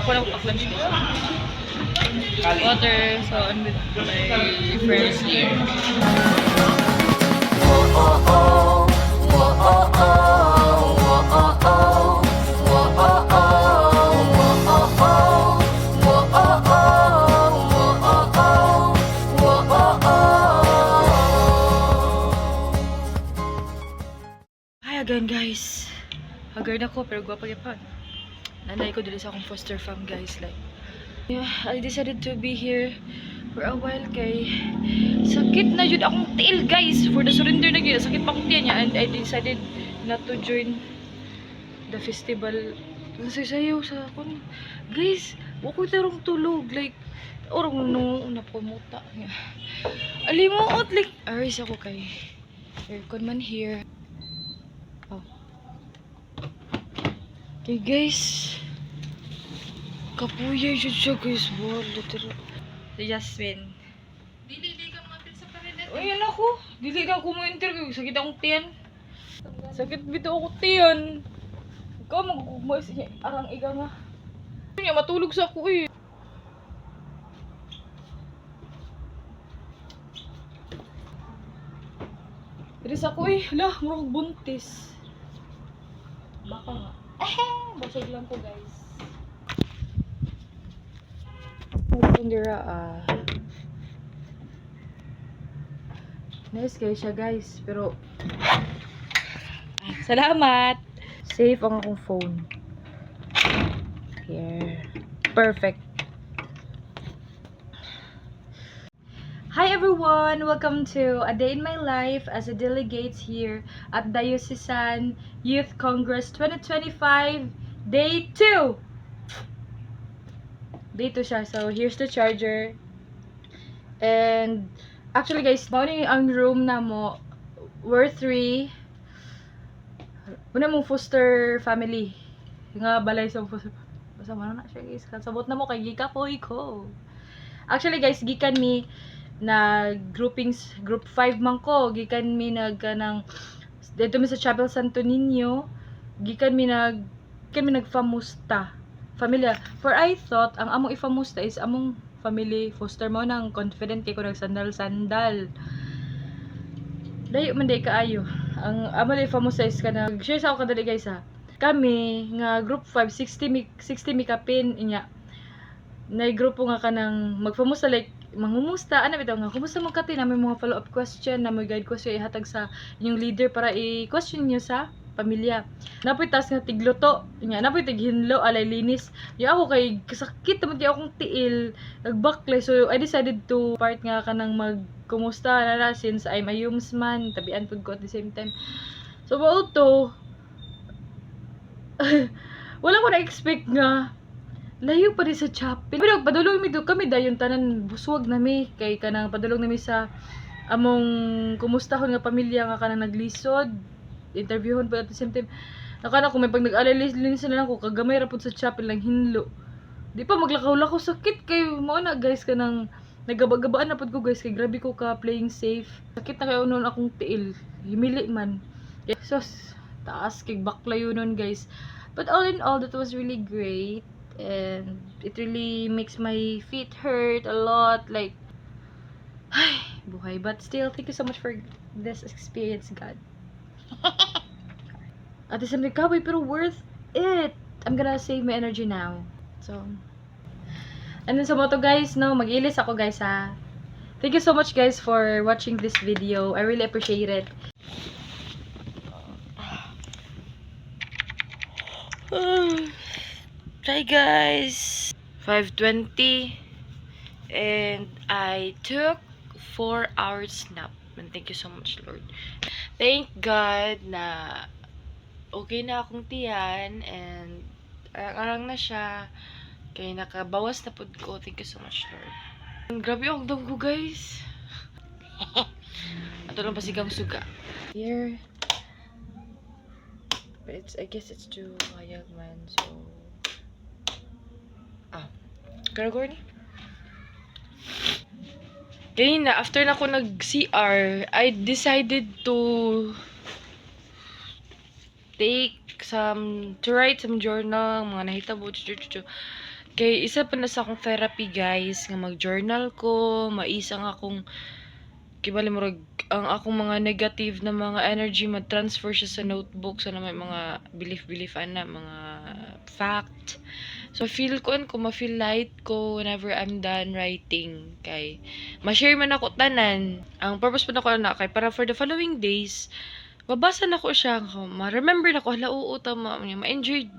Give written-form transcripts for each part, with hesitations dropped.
Ako lang paklunch ko. Water, so I'm with my friends here. Hi again guys. Haggard ako pero gwapa pa. Nanay ko dito sa akong foster fam guys. Like, yeah, I decided to be here for a while kay sakit na yun akong tail guys. For the surrender na yun, sakit pa akong tiyan niya. And I decided not to join the festival. Sasayaw sa akong guys, wako tarong tulog. Like, orang no napamuta niya. Alimuot like, aris ako kay aircon man here. Oh. Okay guys, kapuyay siya guys. Wow, literal. Si Jasmine. Dili ka mga sa paredet. O yan ako. Dili na ako mo interview. Sakit akong tiyan. Sakit bito ako tiyan. Ikaw mag-umas niya. Arang iga nga. Niya matulog sa ako eh. Iris ako eh. Hala, murag buntis. Baka nga. Basag lang ko guys. Pundira nice guys siya guys. Pero salamat. Safe ang akong phone. Here. Perfect. Hi everyone! Welcome to A Day in My Life as a delegate here at Diocesan Youth Congress 2025 Day 2! Day 2 siya. So, here's the charger. And, actually guys, morning ang room na mo. We're 3. Muna mong foster family. Nga balay sa foster. Basta mo na siya guys. Kasabot na mo kay Gikapoy ko. Actually guys, gikan mi na groupings, group 5 man ko. Gikan mi nang dito mi sa Chapel Santo Niño. Gikan mi nagfamusta. Familia. For I thought, ang among ifamusta is among family foster mo nang confident kay ko nagsandal-sandal. Dayo man day kaayo. Ang among ifamusta is kanang share sa ako kadali guys ha. Kami nga group 5 60 mi kapin inya. Nay grupo nga kanang magfamusta like mangumusta ana bitaw nga kumusta mo kati na may mga follow up question na may guide question ihatag sa inyong leader para i-question niyo sa pamilya. Napoy tas nga tigluto nya napoy tighinlo alay linis. Ya ako kay kasakit naman di akong tiil nagbaklay so I decided to part nga kanang magkumusta na since I'm a humsman tabian pud ko at the same time. So about to wala ko na expect nga layo pa rin sa chapel. Pero padulong mi do kami dayon tanan buswag nami kay kanang padulong nami sa among kumustahon nga pamilya nga kanang naglisod. Interviewon pa at the same time. Nakana ko may pag nag-alay-linis na lang ko kagamay ra pud sa chapel lang hinlo. Di pa maglakaw-lakaw sakit kay mo na guys kanang nagabagabaan na pud ko guys kay grabe ko ka playing safe. Sakit na kayo noon akong tiil. Himili man. So taas kay baklayo noon guys. But all in all that was really great. And it really makes my feet hurt a lot like ay buhay, but still thank you so much for this experience God. At the same time pero worth it. I'm gonna save my energy now, so and then sa moto guys no mag-ilis ako guys ha. Thank you so much guys for watching this video. I really appreciate it. Hi guys, 5:20 and I took 4 hours nap and thank you so much Lord. Thank God na okay na akong tiyan and arang na siya kay nakabawas na pud ko. Thank you so much Lord. Grabe ang dam ko guys. Ato lang pasigang suga here, but I guess it's too hayag man so Karagor ni. Kanina, after na ako nag-CR, I decided to write some journal, mga nahitabo, Kay isa pa na sa akong therapy guys nga mag-journal ko, maisa nga akong kibali murag ang akong mga negative na mga energy ma-transfer siya sa notebook sa na may mga belief ana mga fact. So feel ko ma-feel light ko whenever I'm done writing kay ma-share man ako tanan. Ang purpose pa nako na kay para for the following days mabasa na ko siya, ma-remember na ko, hala, oo, tama, ma-enjoy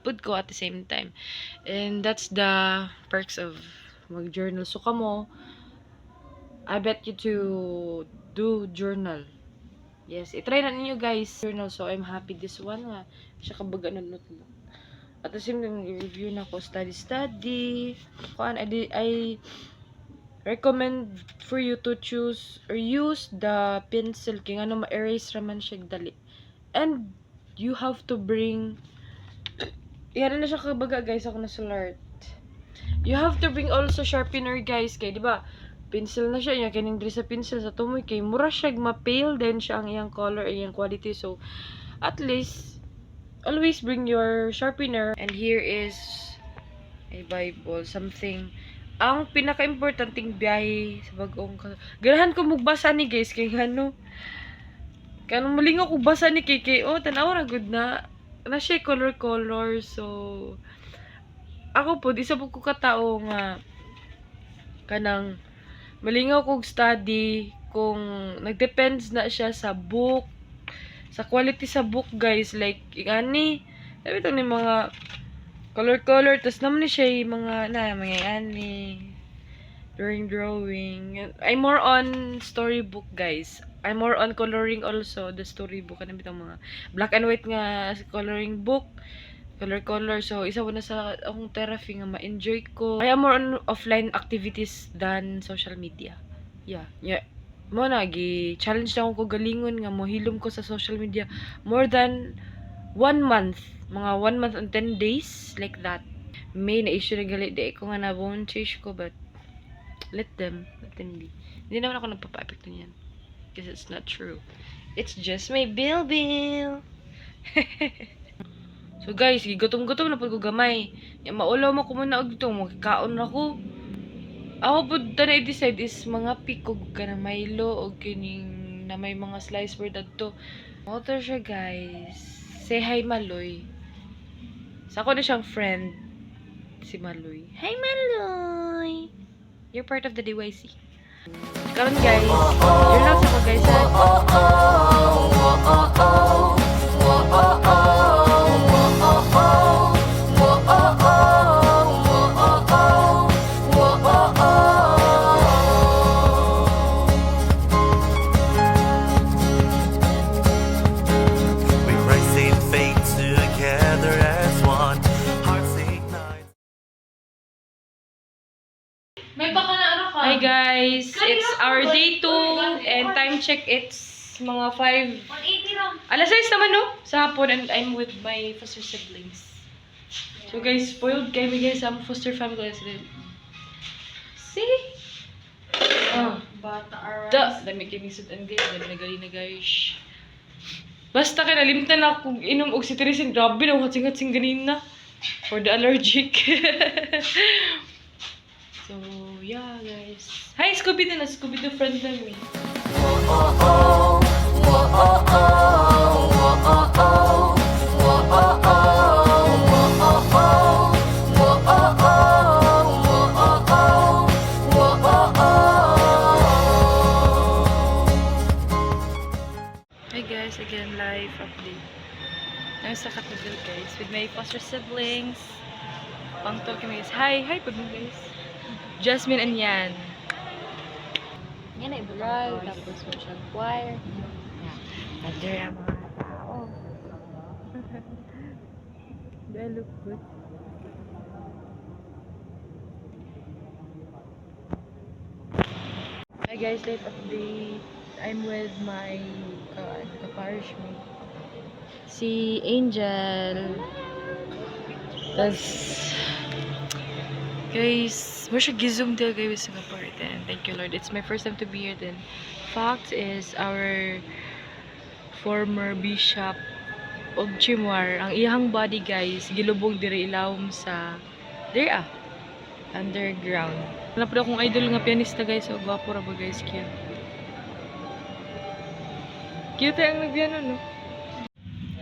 pud ko at the same time. And that's the perks of mag-journal. So, kamo, I bet you to do journal. Yes, itry na ninyo guys. Journal, so I'm happy this one nga. Siya kabag notebook. At the same time, i-review na ko study. I recommend for you to choose or use the pencil kay ano ma-erase raman siya dali. And you have to bring yan na siya kabaga guys ako nasulart. You have to bring also sharpener guys kay di ba? Pencil na siya nya kining diri sa pencil sa tumoy kay mura siya ma-pale then siya ang iyang color iyang quality so at least always bring your sharpener. And here is a Bible, something ang pinaka-importanting biyahe sa bagong ganahan ko magbasa ni guys kay ano kanang malingaw ko basa ni kay oh tanaw ra good na siya color so ako po di sa ko katao nga kanang malingaw kog study kung nagdepends na siya sa book sa quality sa book guys like ani sabi to ni mga color tas naman ni siya yung mga ani drawing I'm more on storybook guys. I'm more on coloring also the storybook kanang bitang mga black and white nga coloring book color so isa na sa akong therapy nga ma-enjoy ko. I am more on offline activities than social media. Yeah mo na challenge na ako galingon nga mohilom ko sa social media more than 1 month, mga 1 month and 10 days, like that. May na-issue na galit, di ko nga na-bonchage ko, but let them be. Hindi naman ako nagpapa-apekto niyan. Because it's not true. It's just my bill. So guys, gutom-gutom na pag ko gamay. Maulaw mo ko muna og dito, magkaon na ko. Ako po na i-decide is mga pikog ka na Milo o kining na may mga slice bread adto. Motor siya guys. Say hi Maloy. Sa ako na siyang friend si Maloy. Hi Maloy! You're part of the DYC. Karon guys, you're not ako guys. We race in fate together as one. Hearts ignite. May baka na ano ka? Hi guys, it's our day 2 and time check it's mga 5. 180 lang. Alas 6 naman no? Sa hapon and I'm with my foster siblings. So guys, spoiled kami guys sa foster family. See? Oh. Bata aras. Dami kinisod ang guys. Dami na guys. Basta kaya nalimtan na kung inom og cetirizine. Grabe na, hatsing-hatsing ganina. For the allergic. So, yeah guys. Hi, Scooby-Doo na. Scooby-Doo friend namin. Hi guys, again live update. I'm sa Katagil guys with my foster siblings. Pangtol kami guys. Hi po guys. Jasmine and Yan. Yan ay vlog, tapos mo siyang choir. Under ang mga tao. Do I look good? Hi guys, live update. I'm with my ka-parish mate. Si Angel. Tapos, guys, mo siya gizum dia guys sa part and thank you Lord. It's my first time to be here then. Fact is our former bishop og Chimwar, ang iyang body guys gilubog diri ilawom sa diri Underground. Wala po akong idol nga pianista guys. So, gwapo ra ba guys? Cute. Cute ang nagpiano, no?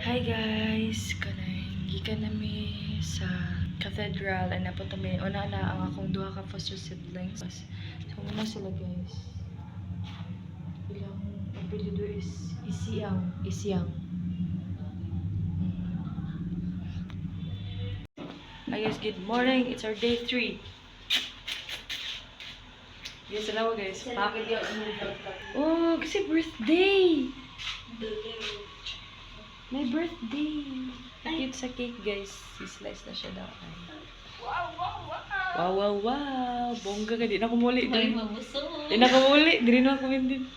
Hi guys! Kanay, gikan nami sa cathedral. Ay napunta mi. Una na ang akong duha ka foster siblings. So, muna sila guys. Ilang apelido is Isiyang. Isiyang. Hi guys, good morning. It's our day 3. Yes, hello guys. Oh, kasi birthday! May birthday! Cute sa cake guys. Si-slice na siya daw. Wow, wow, wow! Bongga ka. Di na kumuli. Di na kumuli. Di na kumuli.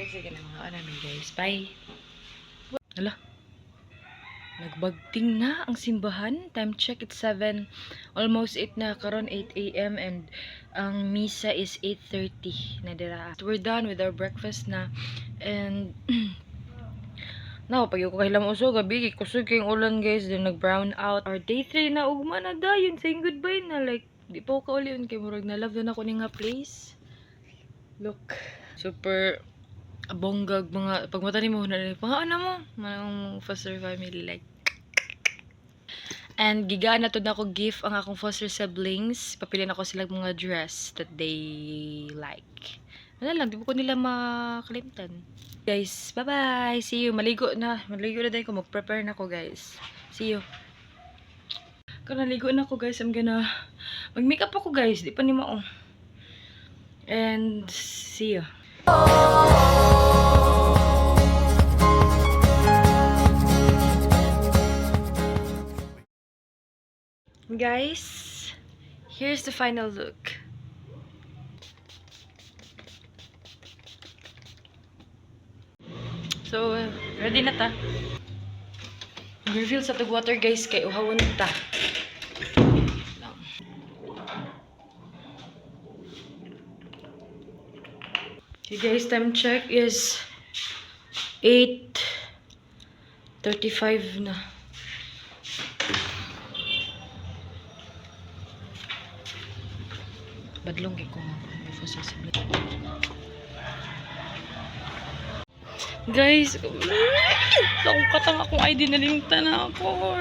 Sige na mga namin guys. Bye! Hala. Nagbagting na ang simbahan. Time check, it's 7. Almost 8 na. Karon 8 a.m. And ang misa is 8:30 na dira. We're done with our breakfast na. And now, pag yung kahilang uso, gabi, kusog kayong ulan guys. Then nag-brown out. Our day 3 na. Ugma na dayon. Saying goodbye na. Like, di pa ko kauliun kay murag na love na ako ni nga place. Look. Super bonggag mga pagmata ni mo na pangaan na mo manang foster family like. And gigaan na to na ako gift ang akong foster siblings. Papili na ko sila mga dress that they like. Wala lang, di ko nila makalimtan. Guys, bye-bye. See you. Maligo na din ko. Mag-prepare na ko guys. See you. Kung naligo na ko guys, I'm gonna mag-makeup ako guys. Di pa ni mao. And see you. Guys, here's the final look. So, ready na ta. Mag-reveal sa tug water guys kay uhawon ta. Okay guys, time check is 8:35 na. Badlong kay ko nga before sa sablit. Guys, akong katang akong ID nalimtan na ako.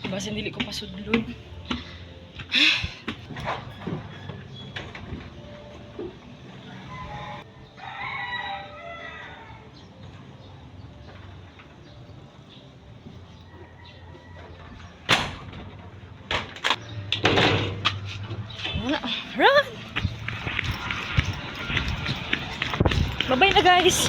Basta dili ko pasudlon. Run! Bye-bye na guys!